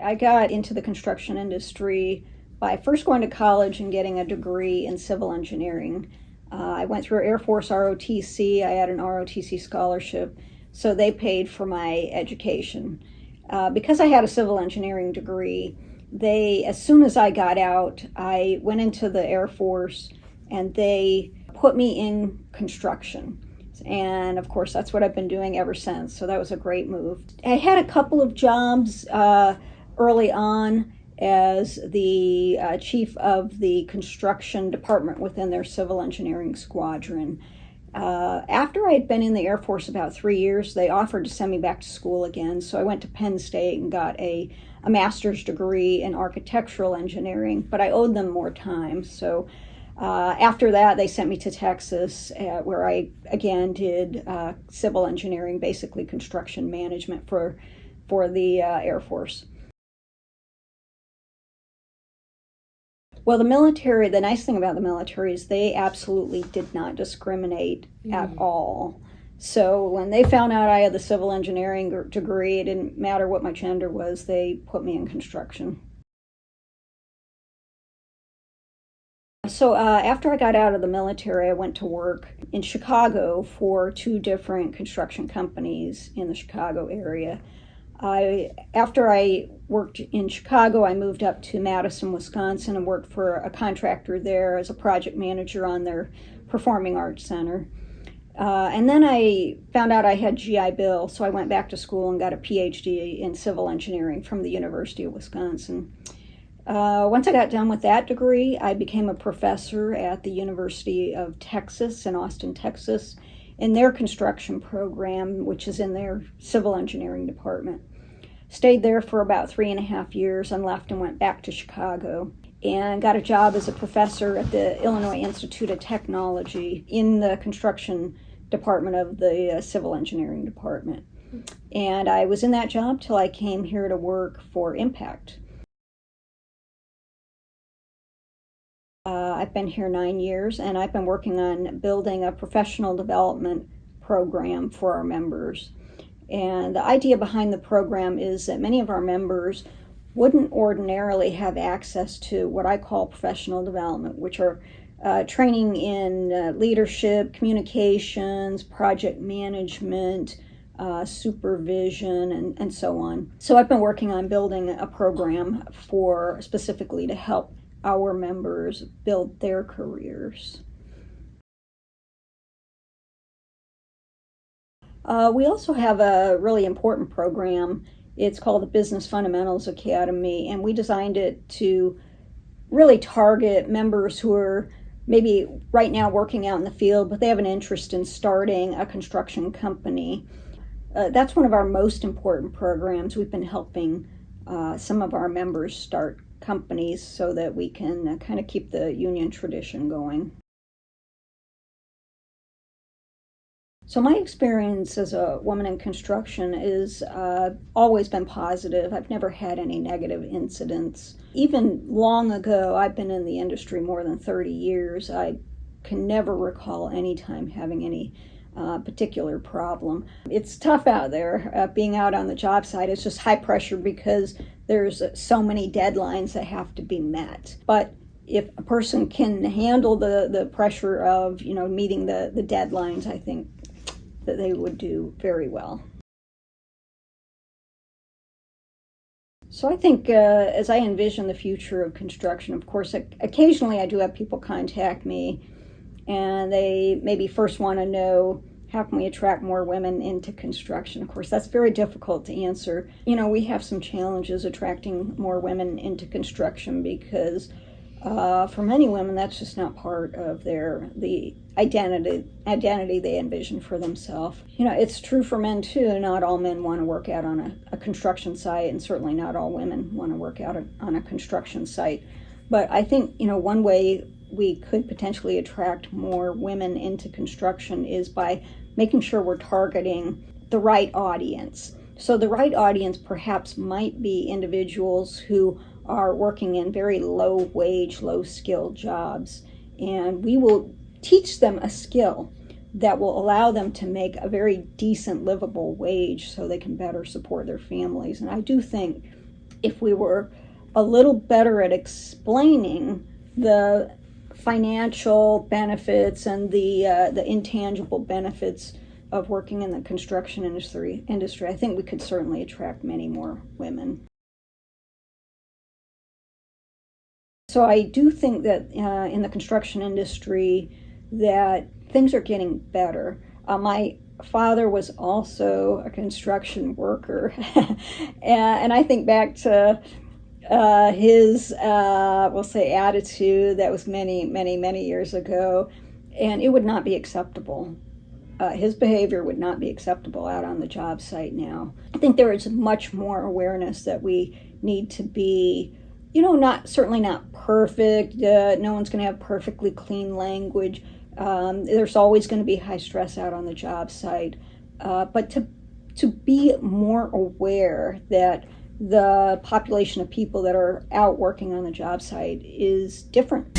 I got into the construction industry by first going to college and getting a degree in civil engineering. I went through Air Force ROTC. I had an ROTC scholarship, so they paid for my education. Because I had a civil engineering degree, as soon as I got out, I went into the Air Force and they put me in construction. And of course, that's what I've been doing ever since. So that was a great move. I had a couple of jobs early on as the chief of the construction department within their civil engineering squadron. After I had been in the Air Force about 3 years, they offered to send me back to school again. So I went to Penn State and got a master's degree in architectural engineering, but I owed them more time. So after that, they sent me to Texas, where I again did civil engineering, basically construction management for the Air Force. Well, the nice thing about the military is they absolutely did not discriminate at all. So when they found out I had the civil engineering degree, it didn't matter what my gender was, they put me in construction. So after I got out of the military, I went to work in Chicago for 2 different construction companies in the Chicago area. After I worked in Chicago, I moved up to Madison, Wisconsin, and worked for a contractor there as a project manager on their Performing Arts Center. And then I found out I had GI Bill, so I went back to school and got a PhD in civil engineering from the University of Wisconsin. Once I got done with that degree, I became a professor at the University of Texas in Austin, Texas, in their construction program, which is in their civil engineering department. Stayed there for about 3.5 years and left and went back to Chicago and got a job as a professor at the Illinois Institute of Technology in the construction department of the civil engineering department. And I was in that job till I came here to work for Impact. I've been here 9 years, and I've been working on building a professional development program for our members. And the idea behind the program is that many of our members wouldn't ordinarily have access to what I call professional development, which are training in leadership, communications, project management, supervision, and so on. So I've been working on building a program specifically to help our members build their careers. We also have a really important program. It's called the Business Fundamentals Academy, and we designed it to really target members who are maybe right now working out in the field, but they have an interest in starting a construction company. That's one of our most important programs. We've been helping some of our members start companies so that we can kind of keep the union tradition going. So my experience as a woman in construction is always been positive. I've never had any negative incidents. Even long ago, I've been in the industry more than 30 years. I can never recall any time having any particular problem. It's tough out there. Being out on the job site, it's just high pressure because there's so many deadlines that have to be met. But if a person can handle the pressure of meeting the deadlines, I think that they would do very well. So I think as I envision the future of construction, of course, occasionally I do have people contact me and they maybe first want to know, how can we attract more women into construction? Of course, that's very difficult to answer. We have some challenges attracting more women into construction because for many women, that's just not part of the identity they envision for themselves. It's true for men too. Not all men want to work out on a construction site, and certainly not all women want to work out on a construction site. But I think, one way we could potentially attract more women into construction is by making sure we're targeting the right audience. So the right audience perhaps might be individuals who are working in very low wage, low skilled jobs. And we will teach them a skill that will allow them to make a very decent livable wage so they can better support their families. And I do think if we were a little better at explaining the financial benefits and the intangible benefits of working in the construction industry, I think we could certainly attract many more women. So I do think that in the construction industry that things are getting better. My father was also a construction worker, and I think back to his, we'll say, attitude that was many, many, many years ago, and it would not be acceptable. His behavior would not be acceptable out on the job site now. I think there is much more awareness that we need to be, certainly not perfect. No one's going to have perfectly clean language. There's always going to be high stress out on the job site, but to be more aware that the population of people that are out working on the job site is different.